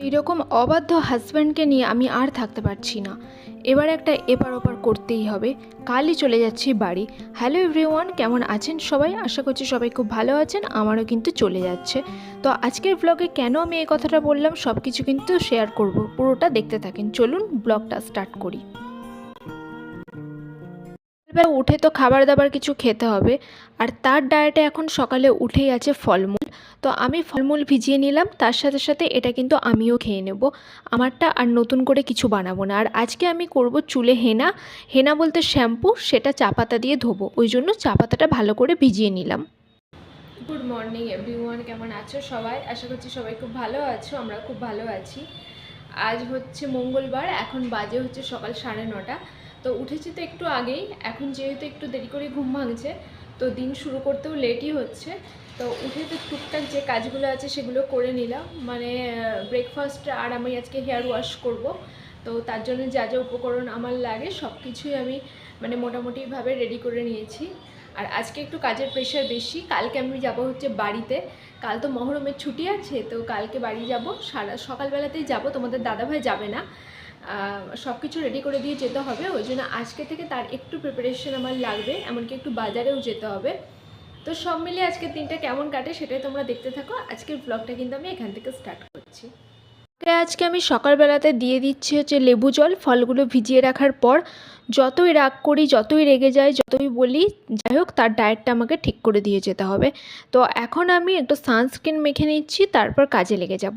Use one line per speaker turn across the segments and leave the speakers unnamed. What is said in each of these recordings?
এইরকম অবাধ্য হাজব্যান্ডকে নিয়ে আমি আর থাকতে পারছি না। এবার একটা এপার ওপার করতেই হবে। কালই চলে যাচ্ছি বাড়ি। হ্যালো এভরিওয়ান, কেমন আছেন সবাই? আশা করছি সবাই খুব ভালো আছেন। আমারও কিন্তু চলে যাচ্ছে। তো আজকের ব্লগে কেন আমি এই কথাটা বললাম সব কিছু কিন্তু শেয়ার করব, পুরোটা দেখতে থাকেন। চলুন ব্লগটা স্টার্ট করি। সকালবেলা উঠে তো খাবার দাবার কিছু খেতে হবে, আর তার ডায়েটে এখন সকালে উঠেই আছে ফলমূল। তো আমি ফলমূল ভিজিয়ে নিলাম, তার সাথে সাথে এটা কিন্তু আমিও খেয়ে নেব আমারটা, আর নতুন করে কিছু বানাবো না। আর আজকে আমি করব চুলে হেনা। হেনা বলতে শ্যাম্পু, সেটা চা পাতা দিয়ে ধোবো, ওই জন্য চা পাতাটা ভালো করে ভিজিয়ে নিলাম। গুড মর্নিং এভরিওয়ান, কেমন আছো সবাই? আশা করছি সবাই খুব ভালো আছো, আমরা খুব ভালো আছি। আজ হচ্ছে মঙ্গলবার, এখন বাজে হচ্ছে সকাল 9:30। তো উঠেছি তো একটু আগেই, এখন যেহেতু একটু দেরি করে ঘুম ভাঙছে, তো দিন শুরু করতেও লেটই হচ্ছে। তো উঠে তো টুকটাক যে কাজগুলো আছে সেগুলো করে নিলাম, মানে ব্রেকফাস্ট, আর আমি আজকে হেয়ার ওয়াশ করব। তো তার জন্য যা যা উপকরণ আমার লাগে সব কিছুই আমি মানে মোটামুটিভাবে রেডি করে নিয়েছি। আর আজকে একটু কাজের প্রেশার বেশি, কালকে আমি যাব হচ্ছে বাড়িতে। কাল তো মহরমের ছুটি আছে, তো কালকে বাড়ি যাব, সকালবেলাতেই যাব, তোমাদের দাদাভাই যাবে না। সব কিছু রেডি করে দিয়ে যেতে হবে, ওই জন্য আজকে থেকে তার একটু প্রিপারেশন আমার লাগবে, এমনকি একটু বাজারেও যেতে হবে। তো সব মিলিয়ে আজকের দিনটা কেমন কাটে সেটাই তোমরা দেখতে থাকো। আজকের ব্লগটা কিন্তু আমি এখান থেকে স্টার্ট করছি। আজকে আমি সকালবেলাতে দিয়ে দিচ্ছি হচ্ছে লেবু জল, ফলগুলো ভিজিয়ে রাখার পর। যতই রাগ করি, যতই রেগে যাই, যতই বলি, যাই হোক তার ডায়েটটা আমাকে ঠিক করে দিয়ে যেতে হবে। তো এখন আমি একটু সানস্ক্রিন মেখে নিচ্ছি, তারপর কাজে লেগে যাব।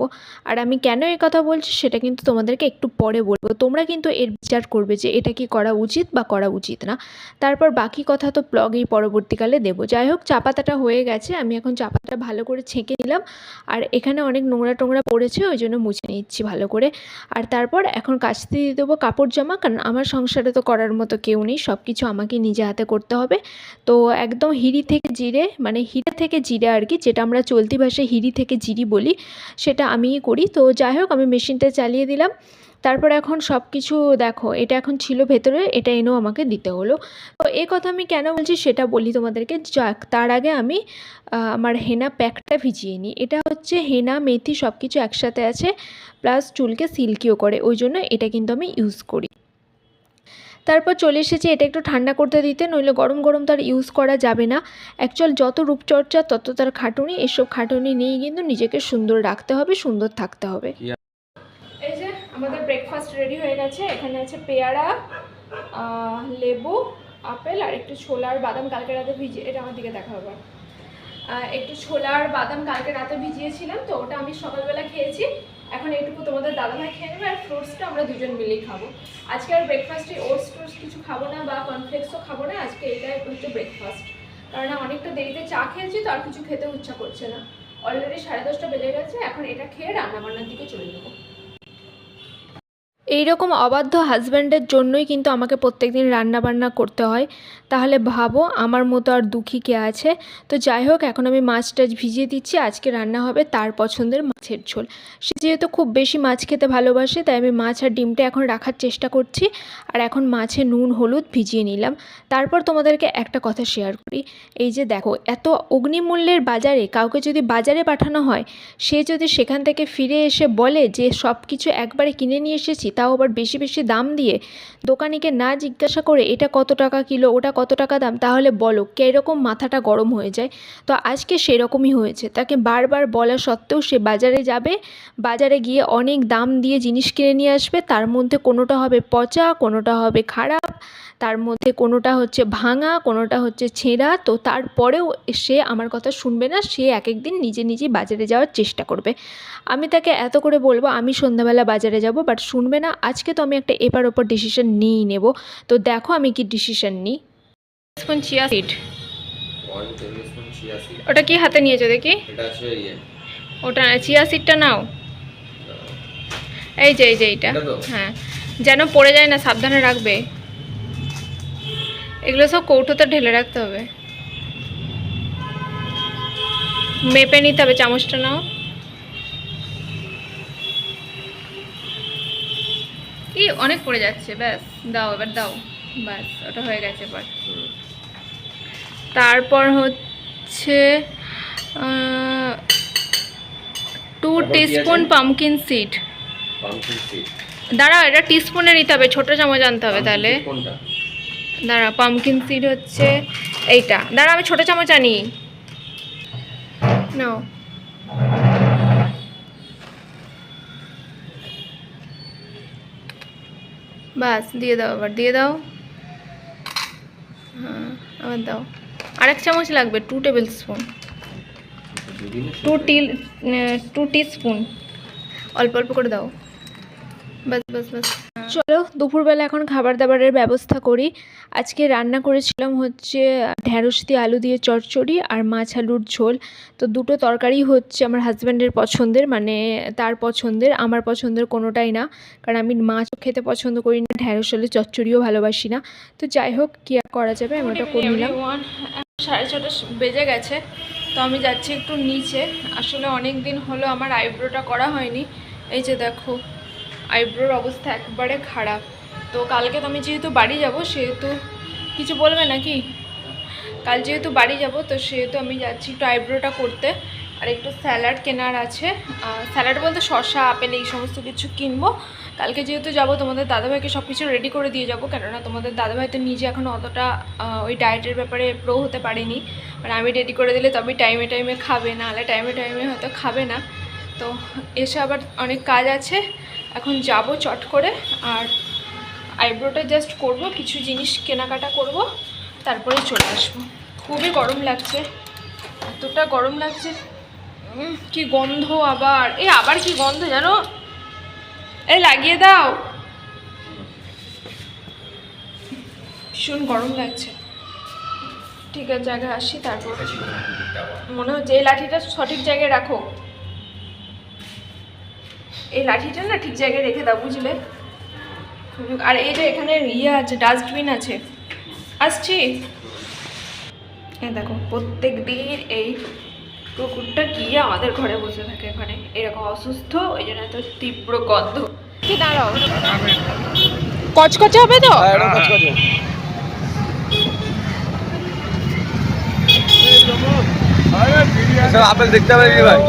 আর আমি কেন এই কথা বলছি সেটা কিন্তু তোমাদেরকে একটু পরে বলবো, তোমরা কিন্তু এর বিচার করবে যে এটা কি করা উচিত বা করা উচিত না। তারপর বাকি কথা তো ব্লগেই পরবর্তীকালে দেবো। যাই হোক, চা পাতাটা হয়ে গেছে, আমি এখন চা পাতাটা ভালো করে ছেঁকে নিলাম। আর এখানে অনেক নোংরা টোংরা পড়েছে, ওই জন্য মুছে নিচ্ছি ভালো করে। আর তারপর এখন কাচতে দিয়ে দেবো কাপড় জামা, কারণ আমার সংসারে তো করার মতো কেউ নেই, সব কিছু আমাকে নিজে হাতে করতে হবে। তো একদম হিরি থেকে জিরে, মানে হিরে থেকে জিরে আর কি, যেটা আমরা চলতি ভাষায় হিরি থেকে জিরি বলি, সেটা আমিই করি। তো যাই হোক, আমি মেশিনটা চালিয়ে দিলাম। তারপর এখন সব কিছু দেখো, এটা এখন ছিল ভেতরে, এটা এনেও আমাকে দিতে হলো। তো এই কথা আমি কেন বলছি সেটা বলি তোমাদেরকে। যাক, তার আগে আমি আমার হেনা প্যাকটা ভিজিয়ে নিই। এটা হচ্ছে হেনা মেথি সব কিছু একসাথে আছে, প্লাস চুলকে সিল্কিও করে, ওই জন্য এটা কিন্তু আমি ইউজ করি। তারপর চলে এসেছি এটা একটু ঠান্ডা করতে দিতে, নইলে গরম গরম তার ইউজ করা যাবে না। অ্যাকচুয়াল যত রূপচর্চা তত তার খাটুনি, এসব খাটুনি নিয়েই কিন্তু নিজেকে সুন্দর রাখতে হবে, সুন্দর থাকতে হবে। এই যে আমাদের ব্রেকফাস্ট রেডি হয়ে গেছে। এখানে আছে পেয়ারা, লেবু, আপেল, আর একটু ছোলা আর বাদাম কালকে রাতে ভিজিয়ে, এটা আমার দিকে দেখা হবে, একটু ছোলা আর বাদাম কালকে রাতে ভিজিয়েছিলাম, তো ওটা আমি সকালবেলা খেয়েছি। এখন এইটুকু তোমাদের দাদাভাই খেয়ে নেবে, আর ফ্রুটসটা আমরা দুজন মিলেই খাবো। আজকে আর ব্রেকফাস্টে ওটস টোটস কিছু খাবো না, বা কর্নফ্লেক্সও খাবো না, আজকে এটাই হচ্ছে ব্রেকফাস্ট। কারণ অনেকটা দেরিতে চা খেয়েছি, তো আর কিছু খেতে ইচ্ছা করছে না। অলরেডি 10:30 বেজে গেছে, এখন এটা খেয়ে রান্নাবান্নার দিকে চলে যাবো। এইরকম অবাধ্য হাজব্যান্ডের জন্যই কিন্তু আমাকে প্রত্যেকদিন রান্নাবান্না করতে হয়। তাহলে ভাবো আমার মতো আর দুঃখী কে আছে। তো যাই হোক, এখন আমি মাছ টাছ ভিজিয়ে দিচ্ছি। আজকে রান্না হবে তার পছন্দের মাছের ঝোল। সে যেহেতু খুব বেশি মাছ খেতে ভালোবাসে, তাই আমি মাছ আর ডিমটা এখন রাখার চেষ্টা করছি। আর এখন মাছে নুন হলুদ ভিজিয়ে নিলাম। তারপর তোমাদেরকে একটা কথা শেয়ার করি। এই যে দেখো, এত অগ্নিমূল্যের বাজারে কাউকে যদি বাজারে পাঠানো হয়, সে যদি সেখান থেকে ফিরে এসে বলে যে সব কিছু একবারে কিনে নিয়ে এসেছি, তাও আবার বেশি বেশি দাম দিয়ে, দোকানিকে না জিজ্ঞাসা করে এটা কত টাকা কিলো, ওটা কত টাকা দাম, তাহলে বলো কীরকম মাথাটা গরম হয়ে যায়। তো আজকে সেরকমই হয়েছে। তাকে বারবার বলা সত্ত্বেও সে বাজারে যাবে, বাজারে গিয়ে অনেক দাম দিয়ে জিনিস কিনে নিয়ে আসবে। তার মধ্যে কোনোটা হবে পচা, কোনোটা হবে খারাপ, তার মধ্যে কোনোটা হচ্ছে ভাঙা, কোনোটা হচ্ছে ছেঁড়া। তো তারপরেও সে আমার কথা শুনবে না, সে এক একদিন নিজে নিজেই বাজারে যাওয়ার চেষ্টা করবে। আমি তাকে এত করে বলবো আমি সন্ধ্যাবেলা বাজারে যাব, বাট শুনবে না। আজকে তো আমি একটা এপার ওপর ডিসিশন নিয়েই নেব। তো দেখো আমি কি ডিসিশন নিই। স্পুন চিয়া সিড, ওটা কি হাতে নিয়েছো দেখি? ওটা চিয়া সিডটা নাও। এই যে এইটা, হ্যাঁ, যেন পড়ে যায় না, সাবধানে রাখবে। এগুলো সব কৌটোতে ঢেলে রাখতে হবে, মেপে নিতে হবে। চামচটা নাও। কি অনেক পড়ে যাচ্ছে, ব্যাস দাও, এবার দাও, ব্যাস ওটা হয়ে গেছে। এবার তারপর হচ্ছে 2 টিস্পুন পামকিন সিড। দাঁড়া, এটা টিস্পুনে নিতে হবে, ছোট চামচ আনতে হবে তাহলে। দাঁড়া, পামকিন সিড হচ্ছে এইটা। দাঁড়া, আমি ছোট চামচ আনি। নাও, বাস দিয়ে দাও, আবার দিয়ে দাও। হ্যাঁ, আবার দাও। আরেক চামচ লাগবে, 2 টেবিল স্পুন, 2 টিস্পুন। অল্প অল্প করে দাও, বাস বাস বাস। চলো দুপুরবেলা এখন খাবার দাবারের ব্যবস্থা করি। আজকে রান্না করেছিলাম হচ্ছে ঢ্যাঁড়স দিয়ে আলু দিয়ে চচ্চড়ি আর মাছ আলুর ঝোল। তো দুটো তরকারি হচ্ছে আমার হাজব্যান্ডের পছন্দের, মানে তার পছন্দের, আমার পছন্দের কোনোটাই না, কারণ আমি মাছও খেতে পছন্দ করি না, ঢ্যাঁড়স আলু চচ্চড়িও ভালোবাসি না। তো যাই হোক, কী আর করা যাবে, আমি ওটা করে নিলাম। 6:30 বেজে গেছে, তো আমি যাচ্ছি একটু নিচে। আসলে অনেক দিন হলো আমার আইব্রোটা করা হয়নি। এই যে দেখো, আইব্রোর অবস্থা একবারে খারাপ। তো কালকে তো আমি যেহেতু বাড়ি যাব, সেহেতু কিছু বলবে নাকি? কাল যেহেতু বাড়ি যাব, তো সেহেতু আমি যাচ্ছি একটু আইব্রোটা করতে। আর একটু স্যালাড কেনার আছে, স্যালাড বলতে শসা আপেল এই সমস্ত কিছু কিনবো। কালকে যেহেতু যাব, তোমাদের দাদাভাইকে সব কিছু রেডি করে দিয়ে যাব, কেননা তোমাদের দাদাভাই তো নিজে এখন অতটা ওই ডায়েটের ব্যাপারে প্রো হতে পারেনি। মানে আমি রেডি করে দিলে তবে টাইমে টাইমে খাবে, নাহলে টাইমে টাইমে হয়তো খাবে না। তো এসে আবার অনেক কাজ আছে, এখন যাব চট করে। আর আইব্রোটা জাস্ট করব, কিছু জিনিস কেনাকাটা করব, তারপরে চলে আসবো। খুবই গরম লাগছে, এতটা গরম লাগছে। কি গন্ধ আবার, আবার কি গন্ধ জানো? লাগিয়ে দাও। ভীষণ গরম লাগছে। ঠিক আছে, জায়গায় আসি, তারপর মনে হচ্ছে এই লাঠিটা সঠিক জায়গায় রাখো। এই লাঠিটা না ঠিক জায়গায় রেখে দাও, বুঝলে? আর এই যে এখানে আছে, ডাস্টবিন আছে। আসছি। দেখো, প্রত্যেক দিন এই কুকুরটা গিয়ে আমাদের ঘরে বসে থাকে, এখানে এরকম অসুস্থ, ওই জন্য এত তীব্র গন্ধ। কি দাঁড়াও, কচকচে হবে তো?
আপেল দেখতে হবে ভাই,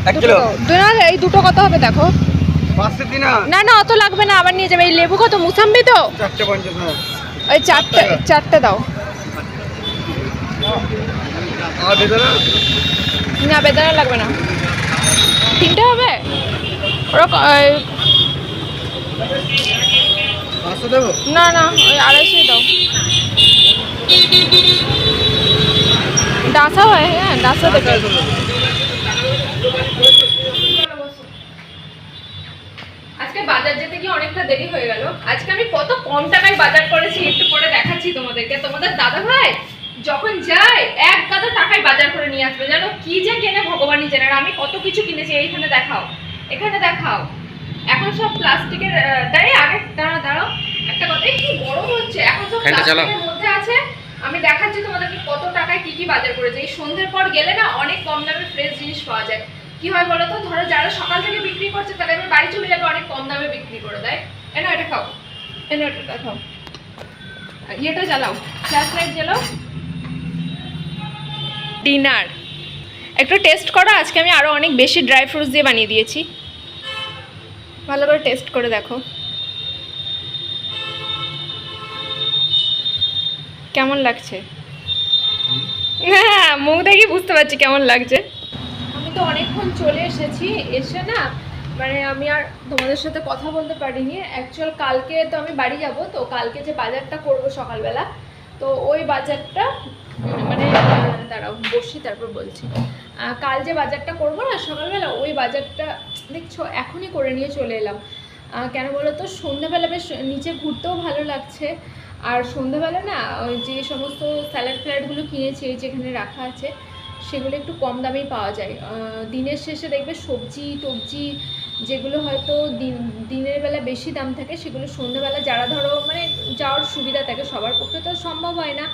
1 কিলো।
এই দুটো কত হবে দেখো? না না, অত লাগবে না, আবার নিয়ে যাবে। এই লেবু কত? মুসাম্বি তো
450।
ওই চারটে দাও। না, বেদানা লাগবে না, 3টে হবে। ওরা না না, ওই 250 দাও। ডাসা হয়, হ্যাঁ ডাসা দেবে। আজকে বাজার যেতে গিয়ে অনেকটা দেরি হয়ে গেল। আজকে আমি কত কম টাকায় বাজার করেছি একটু পরে দেখাচ্ছি তোমাদেরকে। তোমাদের দাদা ভাই যখন যায় 1 গাদা টাকায় বাজার করে নিয়ে আসবে, জানো কি যে কেনে ভগবানই জানে। আমি কত কিছু কিনেছি, এইখানে দেখাও, এখানে দেখাও। এখন সব প্লাস্টিকের আগে দাঁড়াও একটা কথা, কি গরম হচ্ছে, এখন সব প্লাস্টিকের মধ্যে আছে। আমি দেখাচ্ছি তোমাদেরকে কত টাকায় কি কি বাজার করেছে। এই সন্ধ্যের পর গেলে না অনেক কম দামে ফ্রেশ জিনিস পাওয়া যায়। কি হয় বলো তো, ধরো যারা সকাল থেকে বিক্রি করছে তারা এবার বাড়ি চলে যাবে, অনেক কম দামে বিক্রি করে দেয়। এনো এটা খাও, এনো এটা দেখাও, ইয়েটা জ্বালাও, ফ্ল্যাশ লাইট জ্বালাও। ডিনার একটু টেস্ট করো। আজকে আমি আরও অনেক বেশি ড্রাই ফ্রুটস দিয়ে বানিয়ে দিয়েছি, ভালো করে টেস্ট করে দেখো কেমন লাগছে। হ্যাঁ, মুখ দেখি বুঝতে পারছি কেমন লাগছে। আমি তো অনেকক্ষণ চলে এসেছি, এসে না মানে আমি আর তোমাদের সাথে কথা বলতে পারিনি। অ্যাকচুয়াল কালকে তো আমি বাড়ি যাব, তো কালকে যে বাজারটা করব সকালবেলা, তো ওই বাজারটা মানে দাঁড়াও বসি তারপর বলছি। কাল যে বাজারটা করবো না সকালবেলা, ওই বাজারটা দেখছো এখনই করে নিয়ে চলে এলাম। কেন বলো তো, সন্ধ্যাবেলা বেশ নিচে ঘুরতেও ভালো লাগছে। আর সন্ধ্যাবেলা না ওই যে সমস্ত স্যালাড ফ্যালাডগুলো কিনেছি যেখানে রাখা আছে, সেগুলো একটু কম দামেই পাওয়া যায়। দিনের শেষে দেখবে সবজি টবজি যেগুলো হয়তো দিনের বেলা বেশি দাম থাকে, সেগুলো সন্ধ্যাবেলা যারা ধরো মানে যাওয়ার সুবিধা থাকে, সবার পক্ষে তো সম্ভব হয় না।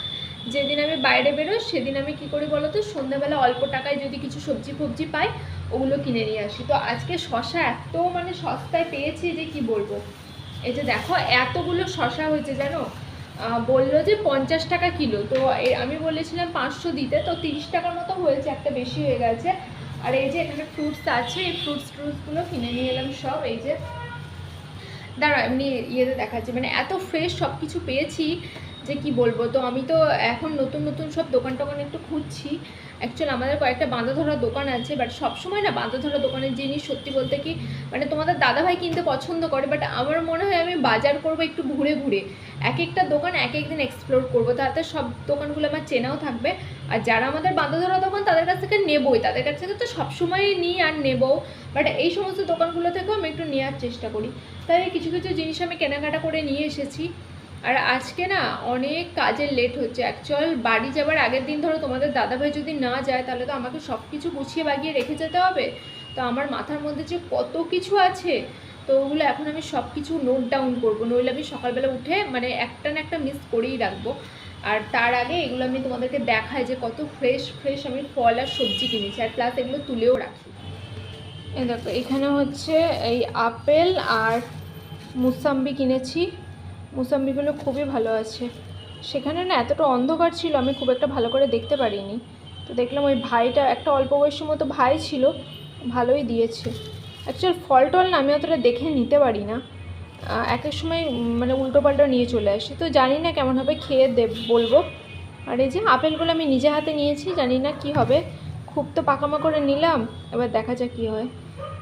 যেদিন আমি বাইরে বেরোই সেদিন আমি কী করি বলো তো, সন্ধ্যাবেলা অল্প টাকায় যদি কিছু সবজি ফবজি পাই ওগুলো কিনে নিয়ে আসি। তো আজকে শশা এত মানে সস্তায় পেয়েছি যে কি বলবো। এই যে দেখো এতগুলো শশা হয়েছে জানো, বললো যে 50 টাকা কিলো, তো আমি বলেছিলাম 500 দিতে, তো 30 টাকার মতো হয়েছে, একটা বেশি হয়ে গেছে। আর এই যে এখানে ফ্রুটস আছে, এই ফ্রুটসগুলো কিনে নিয়ে এলাম সব। এই যে দাঁড়া এমনি ইয়েতে দেখাচ্ছি, মানে এত ফ্রেশ সব কিছু পেয়েছি যে কি বলবো। তো আমি তো এখন নতুন নতুন সব দোকান টোকান একটু খুঁজছি। অ্যাকচুয়ালি আমাদের কয়েকটা বাঁধা ধরা দোকান আছে, বাট সবসময় না বাঁধা ধরা দোকানের জিনিস সত্যি বলতে কি মানে তোমাদের দাদাভাই কিনতে পছন্দ করে, বাট আমার মনে হয় আমি বাজার করবো একটু ঘুরে ঘুরে, এক একটা দোকান এক একদিন এক্সপ্লোর করবো, তাতে সব দোকানগুলো আমার চেনাও থাকবে। আর যারা আমাদের বাঁধা ধরা দোকান তাদের কাছ থেকে নেবই, তাদের কাছ থেকে তো সবসময়ই নিই আর নেবো, বাট এই সমস্ত দোকানগুলো থেকেও আমি একটু নেওয়ার চেষ্টা করি। তাই কিছু কিছু জিনিস আমি কেনাকাটা করে নিয়ে এসেছি। আর আজকে না অনেক কাজের লেট হচ্ছে। অ্যাকচুয়াল বাড়ি যাবার আগের দিন ধরো তোমাদের দাদাভাই যদি না যায় তাহলে তো আমাকে সব কিছু গুছিয়ে বাগিয়ে রেখে যেতে হবে। তো আমার মাথার মধ্যে যে কত কিছু আছে, তো ওগুলো এখন আমি সব কিছু নোট ডাউন করবো, নইলে আমি সকালবেলা উঠে মানে একটা না একটা মিস করেই রাখবো। আর তার আগে এগুলো আমি তোমাদেরকে দেখাই যে কত ফ্রেশ ফ্রেশ আমি ফল আর সবজি কিনেছি, আর প্লাস এগুলো তুলেও রাখি। এই দেখো এখানে হচ্ছে এই আপেল আর মুসাম্বি কিনেছি। মুসাম্বিগুলো খুবই ভালো আছে। সেখানে না এতটা অন্ধকার ছিল আমি খুব একটা ভালো করে দেখতে পারিনি। তো দেখলাম ওই ভাইটা একটা অল্প বয়সের মতো ভাই ছিল, ভালোই দিয়েছে। অ্যাকচুয়াল ফল টল না আমি অতটা দেখে নিতে পারি না, এক এক সময় মানে উল্টো পাল্টা নিয়ে চলে আসে। তো জানি না কেমন হবে, খেয়ে বলবো। আর এই যে আপেলগুলো আমি নিজে হাতে নিয়েছি, জানি না কি হবে, খুব তো পাকামা করে নিলাম, এবার দেখা যাক কী হয়।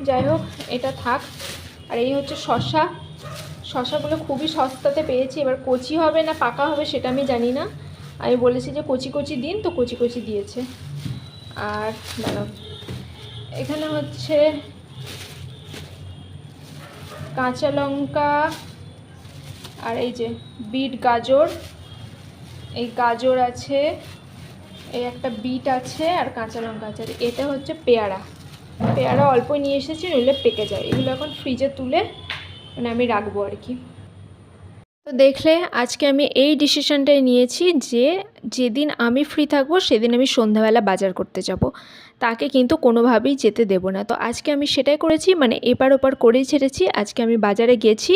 যাই হোক এটা থাক। আর এই হচ্ছে শসা, শসাগুলো খুবই সস্তাতে পেয়েছি। এবার কচি হবে না পাকা হবে সেটা আমি জানি না, আমি বলেছি যে কচি কচি দিন, তো কচি কচি দিয়েছে। আর দাঁড়াও এখানে হচ্ছে কাঁচা লঙ্কা, আর এই যে বিট গাজর, এই গাজর আছে, এই একটা বিট আছে, আর কাঁচা লঙ্কা আছে। আর এটা হচ্ছে পেয়ারা, পেয়ারা অল্প নিয়ে এসেছি নইলে পেকে যায়। এগুলো এখন ফ্রিজে তুলে মানে আমি রাখবো আর কি। তো দেখলে আজকে আমি এই ডিসিশনটাই নিয়েছি যে যেদিন আমি ফ্রি থাকবো সেদিন আমি সন্ধ্যাবেলা বাজার করতে যাব, তাকে কিন্তু কোনোভাবেই যেতে দেব না। তো আজকে আমি সেটাই করেছি, মানে এপার ওপার করেই ছেড়েছি। আজকে আমি বাজারে গেছি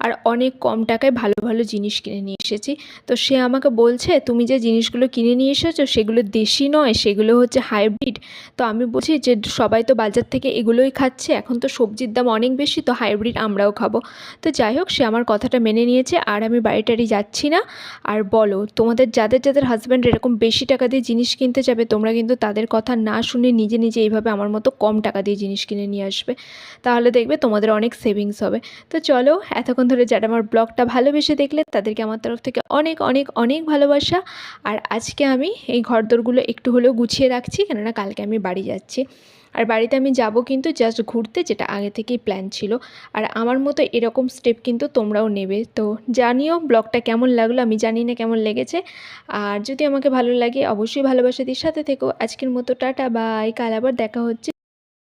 আর অনেক কম টাকায় ভালো ভালো জিনিস কিনে নিয়ে এসেছি। তো সে আমাকে বলছে তুমি যে জিনিসগুলো কিনে নিয়ে এসেছো সেগুলো দেশি নয়, সেগুলো হচ্ছে হাইব্রিড। তো আমি বলছি যে সবাই তো বাজার থেকে এগুলোই খাচ্ছে, এখন তো সবজির দাম অনেক বেশি, তো হাইব্রিড আমরাও খাবো। তো যাই হোক সে আমার কথাটা মেনে নিয়েছে, আর আমি বাড়ি টাড়ি যাচ্ছি না। আর বলো তোমাদের যাদের যাদের হাজব্যান্ড এরকম বেশি টাকা দিয়ে জিনিস কিনতে যাবে, তোমরা কিন্তু তাদের কথা না শুনে নিজে নিজে এইভাবে আমার মতো কম টাকা দিয়ে জিনিস কিনে নিয়ে আসবে, তাহলে দেখবে তোমাদের অনেক সেভিংস হবে। তো চলো, এতক্ষণ ধরে যারা আমার ব্লগটা ভালোবেসে দেখলে তাদেরকে আমার তরফ থেকে অনেক অনেক অনেক ভালোবাসা। আর আজকে আমি এই ঘরদোরগুলো একটু হলেও গুছিয়ে রাখছি, কেননা কালকে আমি বাড়ি যাচ্ছি। আর বাড়িতে আমি যাব কিন্তু জাস্ট ঘুরতে, যেটা আগে থেকেই প্ল্যান ছিল। আর আমার মতো এরকম স্টেপ কিন্তু তোমরাও নেবে। তো জানিও ব্লগটা কেমন লাগলো, আমি জানি না কেমন লেগেছে। আর যদি আমাকে ভালো লাগে অবশ্যই ভালোবাসা দিয়ে সাথে থেকো। আজকের মতো টাটা বাই, কাল আবার দেখা হচ্ছে।